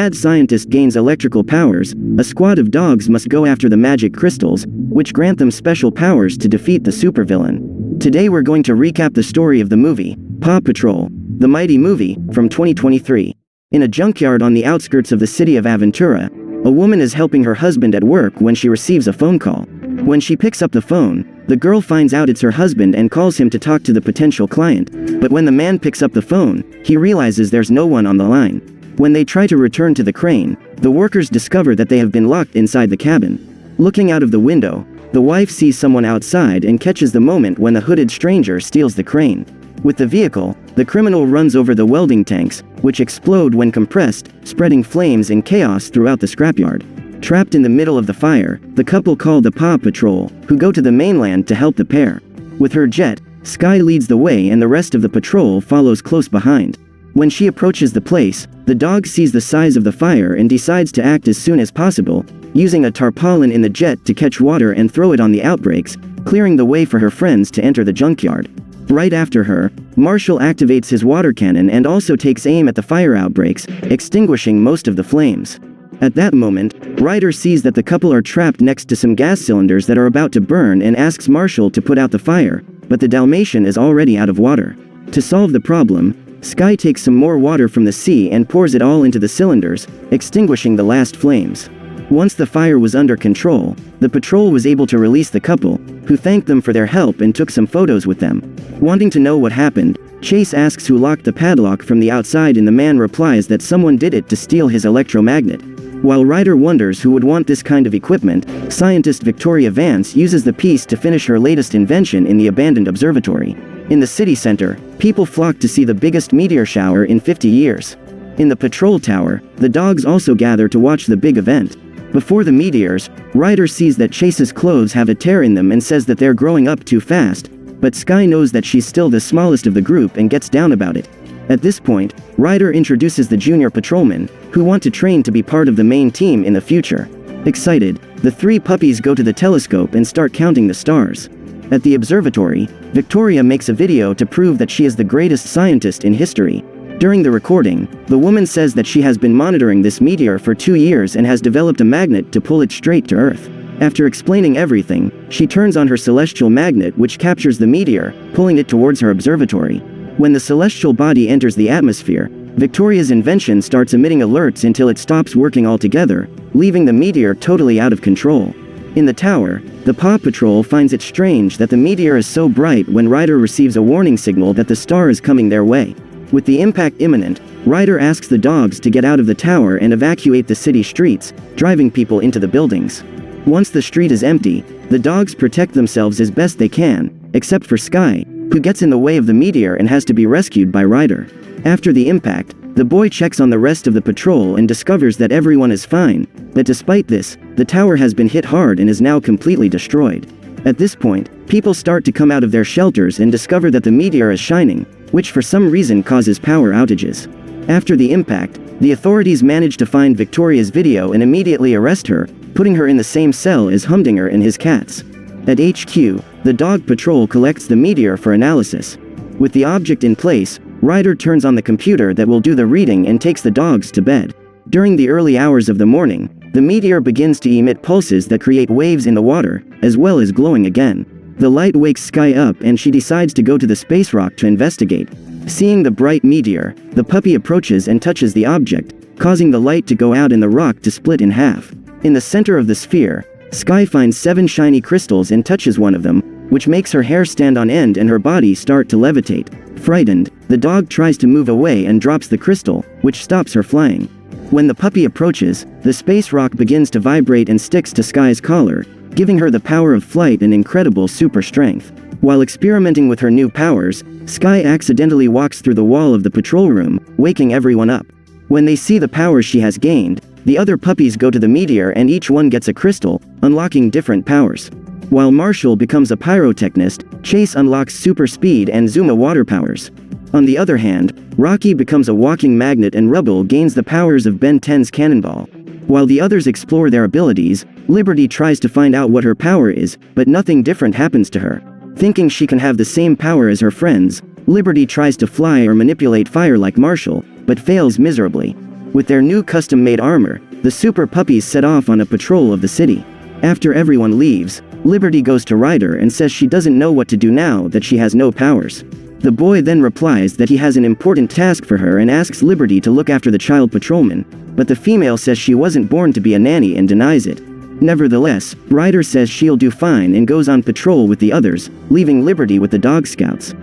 mad scientist gains electrical powers, a squad of dogs must go after the magic crystals, which grant them special powers to defeat the supervillain. Today we're going to recap the story of the movie, Paw Patrol, the mighty movie, from 2023. In a junkyard on the outskirts of the city of Aventura, a woman is helping her husband at work when she receives a phone call. When she picks up the phone, the girl finds out it's her husband and calls him to talk to the potential client, but when the man picks up the phone, he realizes there's no one on the line. When they try to return to the crane, the workers discover that they have been locked inside the cabin. Looking out of the window, the wife sees someone outside and catches the moment when the hooded stranger steals the crane. With the vehicle, the criminal runs over the welding tanks, which explode when compressed, spreading flames and chaos throughout the scrapyard. Trapped in the middle of the fire, the couple call the Paw Patrol, who go to the mainland to help the pair. With her jet, Skye leads the way and the rest of the patrol follows close behind. When she approaches the place, the dog sees the size of the fire and decides to act as soon as possible, using a tarpaulin in the jet to catch water and throw it on the outbreaks, clearing the way for her friends to enter the junkyard. Right after her, Marshall activates his water cannon and also takes aim at the fire outbreaks, extinguishing most of the flames. At that moment, Ryder sees that the couple are trapped next to some gas cylinders that are about to burn and asks Marshall to put out the fire, but the Dalmatian is already out of water. To solve the problem, Skye takes some more water from the sea and pours it all into the cylinders, extinguishing the last flames. Once the fire was under control, the patrol was able to release the couple, who thanked them for their help and took some photos with them. Wanting to know what happened, Chase asks who locked the padlock from the outside and the man replies that someone did it to steal his electromagnet. While Ryder wonders who would want this kind of equipment, scientist Victoria Vance uses the piece to finish her latest invention in the abandoned observatory. In the city center, people flock to see the biggest meteor shower in 50 years. In the patrol tower, the dogs also gather to watch the big event. Before the meteors, Ryder sees that Chase's clothes have a tear in them and says that they're growing up too fast, but Skye knows that she's still the smallest of the group and gets down about it. At this point, Ryder introduces the junior patrolmen, who want to train to be part of the main team in the future. Excited, the three puppies go to the telescope and start counting the stars. At the observatory, Victoria makes a video to prove that she is the greatest scientist in history. During the recording, the woman says that she has been monitoring this meteor for 2 years and has developed a magnet to pull it straight to Earth. After explaining everything, she turns on her celestial magnet which captures the meteor, pulling it towards her observatory. When the celestial body enters the atmosphere, Victoria's invention starts emitting alerts until it stops working altogether, leaving the meteor totally out of control. In the tower, the Paw Patrol finds it strange that the meteor is so bright when Ryder receives a warning signal that the star is coming their way. With the impact imminent, Ryder asks the dogs to get out of the tower and evacuate the city streets, driving people into the buildings. Once the street is empty, the dogs protect themselves as best they can, except for Skye, who gets in the way of the meteor and has to be rescued by Ryder. After the impact, the boy checks on the rest of the patrol and discovers that everyone is fine, but despite this, the tower has been hit hard and is now completely destroyed. At this point, people start to come out of their shelters and discover that the meteor is shining, which for some reason causes power outages. After the impact, the authorities manage to find Victoria's video and immediately arrest her, putting her in the same cell as Humdinger and his cats. At HQ, the dog patrol collects the meteor for analysis. With the object in place, Ryder turns on the computer that will do the reading and takes the dogs to bed. During the early hours of the morning, the meteor begins to emit pulses that create waves in the water, as well as glowing again. The light wakes Skye up and she decides to go to the space rock to investigate. Seeing the bright meteor, the puppy approaches and touches the object, causing the light to go out and the rock to split in half. In the center of the sphere, Skye finds 7 shiny crystals and touches one of them, which makes her hair stand on end and her body start to levitate. Frightened, the dog tries to move away and drops the crystal, which stops her flying. When the puppy approaches, the space rock begins to vibrate and sticks to Skye's collar, giving her the power of flight and incredible super strength. While experimenting with her new powers, Skye accidentally walks through the wall of the patrol room, waking everyone up. When they see the powers she has gained, the other puppies go to the meteor and each one gets a crystal, unlocking different powers. While Marshall becomes a pyrotechnist, Chase unlocks super speed and Zuma water powers. On the other hand, Rocky becomes a walking magnet and Rubble gains the powers of Ben 10's cannonball. While the others explore their abilities, Liberty tries to find out what her power is, but nothing different happens to her. Thinking she can have the same power as her friends, Liberty tries to fly or manipulate fire like Marshall, but fails miserably. With their new custom-made armor, the super puppies set off on a patrol of the city. After everyone leaves, Liberty goes to Ryder and says she doesn't know what to do now that she has no powers. The boy then replies that he has an important task for her and asks Liberty to look after the child patrolman, but the female says she wasn't born to be a nanny and denies it. Nevertheless, Ryder says she'll do fine and goes on patrol with the others, leaving Liberty with the Dog Scouts.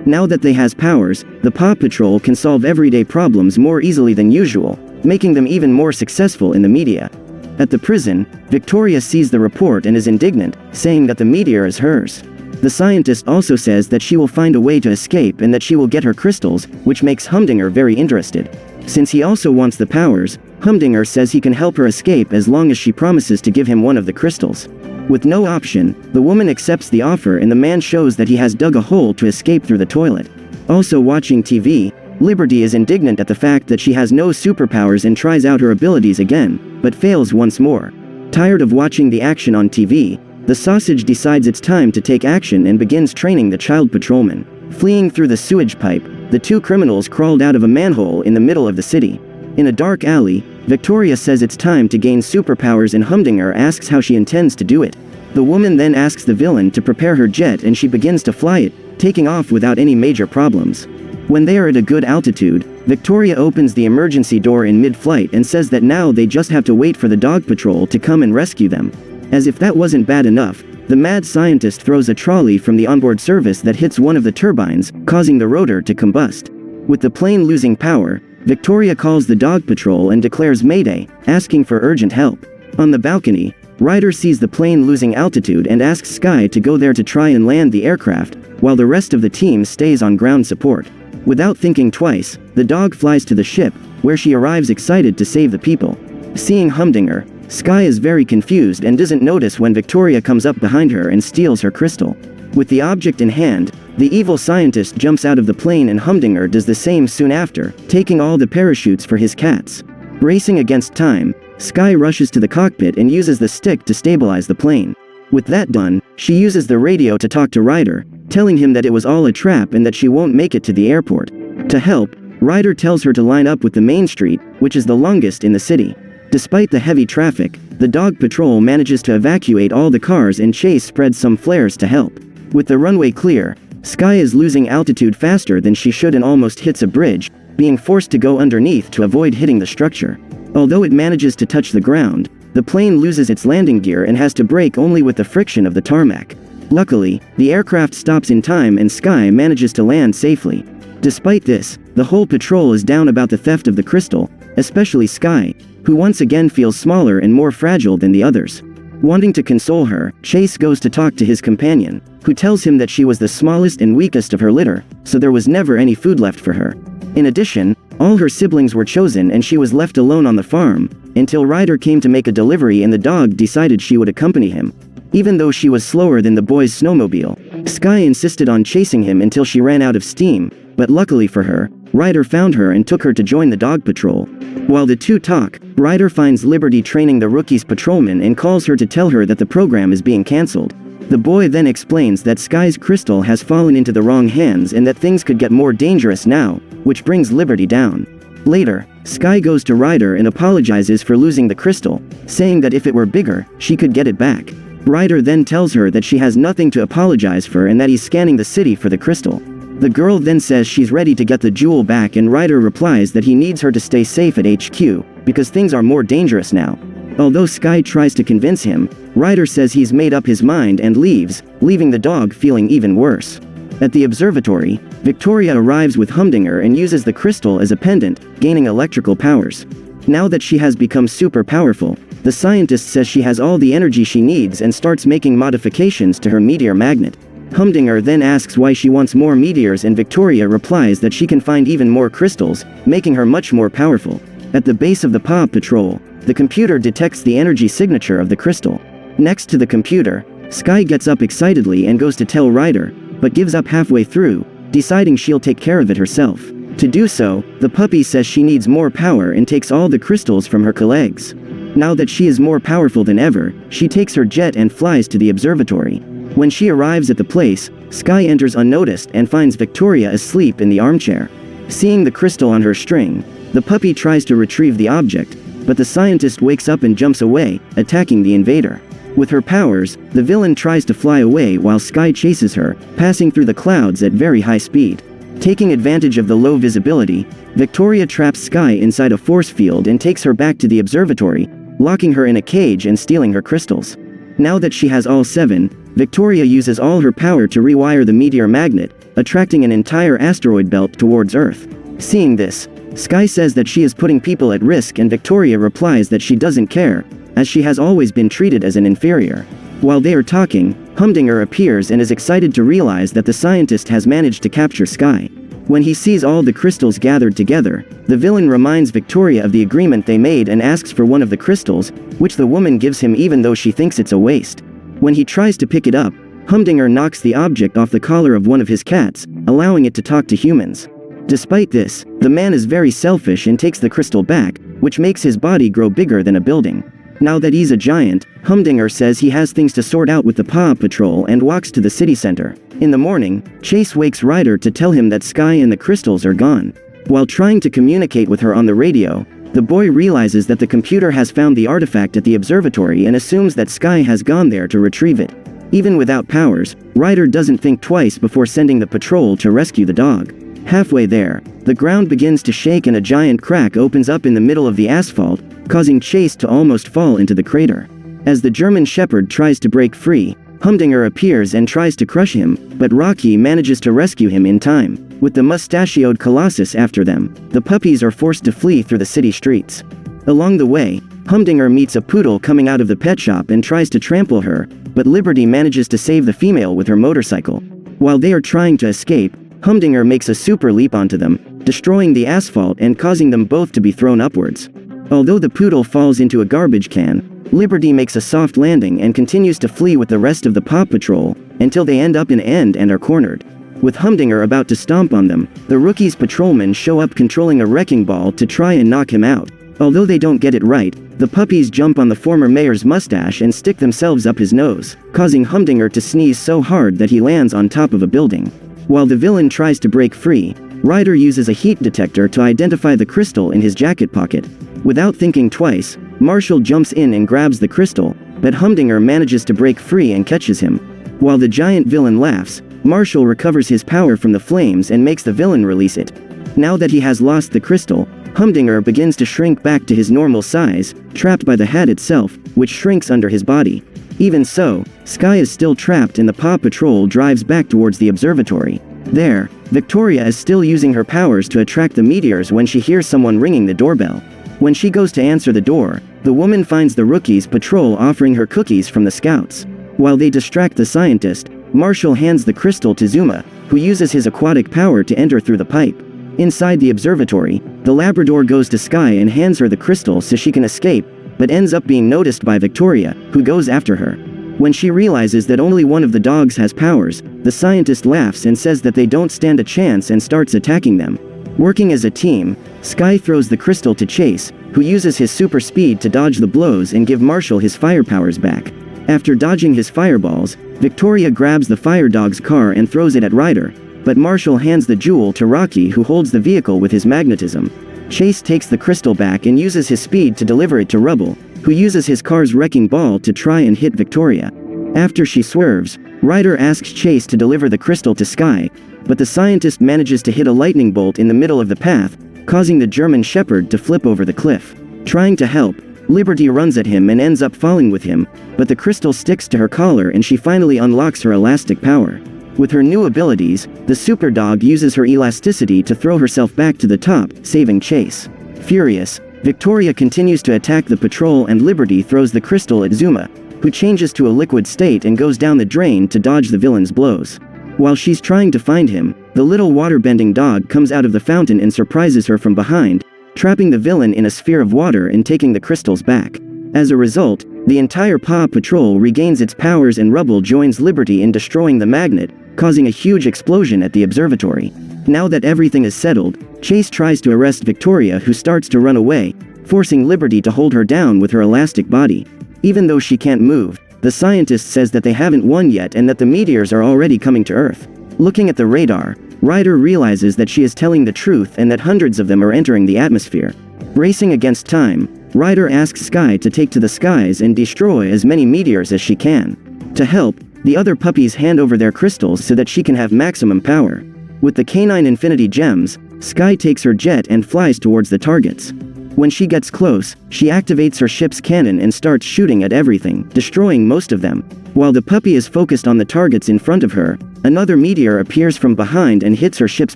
Now that they has powers, the Paw Patrol can solve everyday problems more easily than usual, making them even more successful in the media. At the prison, Victoria sees the report and is indignant, saying that the meteor is hers. The scientist also says that she will find a way to escape and that she will get her crystals, which makes Humdinger very interested. Since he also wants the powers, Humdinger says he can help her escape as long as she promises to give him one of the crystals. With no option, the woman accepts the offer and the man shows that he has dug a hole to escape through the toilet. Also watching TV, Liberty is indignant at the fact that she has no superpowers and tries out her abilities again, but fails once more. Tired of watching the action on TV, the sausage decides it's time to take action and begins training the child patrolman. Fleeing through the sewage pipe, the two criminals crawled out of a manhole in the middle of the city. In a dark alley, Victoria says it's time to gain superpowers and Humdinger asks how she intends to do it. The woman then asks the villain to prepare her jet and she begins to fly it, taking off without any major problems. When they are at a good altitude, Victoria opens the emergency door in mid-flight and says that now they just have to wait for the dog patrol to come and rescue them. As if that wasn't bad enough, the mad scientist throws a trolley from the onboard service that hits one of the turbines, causing the rotor to combust. With the plane losing power, Victoria calls the dog patrol and declares Mayday, asking for urgent help. On the balcony, Ryder sees the plane losing altitude and asks Sky to go there to try and land the aircraft, while the rest of the team stays on ground support. Without thinking twice, the dog flies to the ship, where she arrives excited to save the people. Seeing Humdinger, Sky is very confused and doesn't notice when Victoria comes up behind her and steals her crystal. With the object in hand, the evil scientist jumps out of the plane and Humdinger does the same soon after, taking all the parachutes for his cats. Racing against time, Sky rushes to the cockpit and uses the stick to stabilize the plane. With that done, she uses the radio to talk to Ryder, telling him that it was all a trap and that she won't make it to the airport. To help, Ryder tells her to line up with the main street, which is the longest in the city. Despite the heavy traffic, the dog patrol manages to evacuate all the cars and Chase spreads some flares to help. With the runway clear, Sky is losing altitude faster than she should and almost hits a bridge, being forced to go underneath to avoid hitting the structure. Although it manages to touch the ground, the plane loses its landing gear and has to brake only with the friction of the tarmac. Luckily, the aircraft stops in time and Sky manages to land safely. Despite this, the whole patrol is down about the theft of the crystal, especially Sky, who once again feels smaller and more fragile than the others. Wanting to console her, Chase goes to talk to his companion, who tells him that she was the smallest and weakest of her litter, so there was never any food left for her. In addition, all her siblings were chosen and she was left alone on the farm, until Ryder came to make a delivery and the dog decided she would accompany him. Even though she was slower than the boy's snowmobile, Sky insisted on chasing him until she ran out of steam, but luckily for her, Ryder found her and took her to join the dog patrol. While the two talk, Ryder finds Liberty training the rookie's patrolman and calls her to tell her that the program is being cancelled. The boy then explains that Sky's crystal has fallen into the wrong hands and that things could get more dangerous now, which brings Liberty down. Later, Sky goes to Ryder and apologizes for losing the crystal, saying that if it were bigger, she could get it back. Ryder then tells her that she has nothing to apologize for and that he's scanning the city for the crystal. The girl then says she's ready to get the jewel back and Ryder replies that he needs her to stay safe at HQ, because things are more dangerous now. Although Sky tries to convince him, Ryder says he's made up his mind and leaves, leaving the dog feeling even worse. At the observatory, Victoria arrives with Humdinger and uses the crystal as a pendant, gaining electrical powers. Now that she has become super powerful, the scientist says she has all the energy she needs and starts making modifications to her meteor magnet. Humdinger then asks why she wants more meteors and Victoria replies that she can find even more crystals, making her much more powerful. At the base of the Paw Patrol, the computer detects the energy signature of the crystal. Next to the computer, Sky gets up excitedly and goes to tell Ryder, but gives up halfway through, deciding she'll take care of it herself. To do so, the puppy says she needs more power and takes all the crystals from her colleagues. Now that she is more powerful than ever, she takes her jet and flies to the observatory. When she arrives at the place, Sky enters unnoticed and finds Victoria asleep in the armchair. Seeing the crystal on her string, The puppy tries to retrieve the object, but the scientist wakes up and jumps away, attacking the invader. With her powers, the villain tries to fly away while Sky chases her, passing through the clouds at very high speed. Taking advantage of the low visibility, Victoria traps Sky inside a force field and takes her back to the observatory, locking her in a cage and stealing her crystals. Now that she has all 7, Victoria uses all her power to rewire the meteor magnet, attracting an entire asteroid belt towards Earth. Seeing this, Sky says that she is putting people at risk, and Victoria replies that she doesn't care, as she has always been treated as an inferior. While they are talking, Humdinger appears and is excited to realize that the scientist has managed to capture Sky. When he sees all the crystals gathered together, the villain reminds Victoria of the agreement they made and asks for one of the crystals, which the woman gives him even though she thinks it's a waste. When he tries to pick it up, Humdinger knocks the object off the collar of one of his cats, allowing it to talk to humans. Despite this, the man is very selfish and takes the crystal back, which makes his body grow bigger than a building. Now that he's a giant, Humdinger says he has things to sort out with the Paw Patrol and walks to the city center. In the morning, Chase wakes Ryder to tell him that Sky and the crystals are gone. While trying to communicate with her on the radio, the boy realizes that the computer has found the artifact at the observatory and assumes that Sky has gone there to retrieve it. Even without powers, Ryder doesn't think twice before sending the patrol to rescue the dog. Halfway there, the ground begins to shake and a giant crack opens up in the middle of the asphalt, causing Chase to almost fall into the crater. As the German Shepherd tries to break free, Humdinger appears and tries to crush him, but Rocky manages to rescue him in time. With the mustachioed Colossus after them, the puppies are forced to flee through the city streets. Along the way, Humdinger meets a poodle coming out of the pet shop and tries to trample her, but Liberty manages to save the female with her motorcycle. While they are trying to escape, Humdinger makes a super leap onto them, destroying the asphalt and causing them both to be thrown upwards. Although the poodle falls into a garbage can, Liberty makes a soft landing and continues to flee with the rest of the Paw Patrol, until they end up in end and are cornered. With Humdinger about to stomp on them, the Rookie's patrolmen show up controlling a wrecking ball to try and knock him out. Although they don't get it right, the puppies jump on the former mayor's mustache and stick themselves up his nose, causing Humdinger to sneeze so hard that he lands on top of a building. While the villain tries to break free, Ryder uses a heat detector to identify the crystal in his jacket pocket. Without thinking twice, Marshall jumps in and grabs the crystal, but Humdinger manages to break free and catches him. While the giant villain laughs, Marshall recovers his power from the flames and makes the villain release it. Now that he has lost the crystal, Humdinger begins to shrink back to his normal size, trapped by the hat itself, which shrinks under his body. Even so, Sky is still trapped and the Paw Patrol drives back towards the observatory. There, Victoria is still using her powers to attract the meteors when she hears someone ringing the doorbell. When she goes to answer the door, the woman finds the Rookie's patrol offering her cookies from the scouts. While they distract the scientist, Marshall hands the crystal to Zuma, who uses his aquatic power to enter through the pipe. Inside the observatory, the Labrador goes to Sky and hands her the crystal so she can escape, but ends up being noticed by Victoria, who goes after her. When she realizes that only one of the dogs has powers, the scientist laughs and says that they don't stand a chance and starts attacking them. Working as a team, Sky throws the crystal to Chase, who uses his super speed to dodge the blows and give Marshall his fire powers back. After dodging his fireballs, Victoria grabs the fire dog's car and throws it at Ryder, but Marshall hands the jewel to Rocky, who holds the vehicle with his magnetism. Chase takes the crystal back and uses his speed to deliver it to Rubble, who uses his car's wrecking ball to try and hit Victoria. After she swerves, Ryder asks Chase to deliver the crystal to Sky, but the scientist manages to hit a lightning bolt in the middle of the path, causing the German Shepherd to flip over the cliff. Trying to help, Liberty runs at him and ends up falling with him, but the crystal sticks to her collar and she finally unlocks her elastic power. With her new abilities, the super dog uses her elasticity to throw herself back to the top, saving Chase. Furious, Victoria continues to attack the patrol and Liberty throws the crystal at Zuma, who changes to a liquid state and goes down the drain to dodge the villain's blows. While she's trying to find him, the little water-bending dog comes out of the fountain and surprises her from behind, trapping the villain in a sphere of water and taking the crystals back. As a result, the entire Paw Patrol regains its powers and Rubble joins Liberty in destroying the magnet, causing a huge explosion at the observatory. Now that everything is settled, Chase tries to arrest Victoria, who starts to run away, forcing Liberty to hold her down with her elastic body. Even though she can't move, the scientist says that they haven't won yet and that the meteors are already coming to Earth. Looking at the radar, Ryder realizes that she is telling the truth and that hundreds of them are entering the atmosphere. Racing against time, Ryder asks Sky to take to the skies and destroy as many meteors as she can. To help, the other puppies hand over their crystals so that she can have maximum power. With the canine infinity gems, Sky takes her jet and flies towards the targets. When she gets close, she activates her ship's cannon and starts shooting at everything, destroying most of them. While the puppy is focused on the targets in front of her, another meteor appears from behind and hits her ship's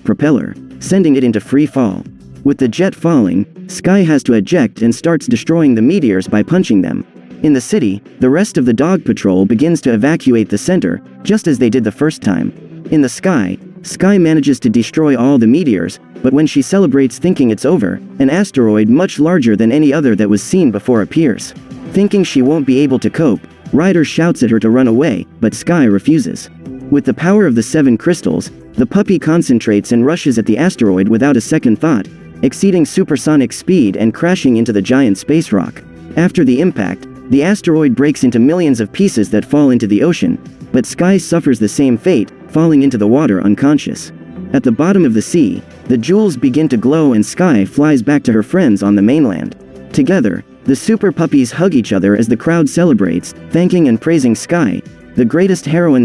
propeller, sending it into free fall. With the jet falling, Sky has to eject and starts destroying the meteors by punching them. In the city, the rest of the dog patrol begins to evacuate the center, just as they did the first time. In the sky, Sky manages to destroy all the meteors, but when she celebrates thinking it's over, an asteroid much larger than any other that was seen before appears. Thinking she won't be able to cope, Ryder shouts at her to run away, but Sky refuses. With the power of the 7 crystals, the puppy concentrates and rushes at the asteroid without a second thought, exceeding supersonic speed and crashing into the giant space rock. After the impact, the asteroid breaks into millions of pieces that fall into the ocean, but Sky suffers the same fate, falling into the water unconscious. At the bottom of the sea, the jewels begin to glow and Sky flies back to her friends on the mainland. Together, the super puppies hug each other as the crowd celebrates, thanking and praising Sky, the greatest heroine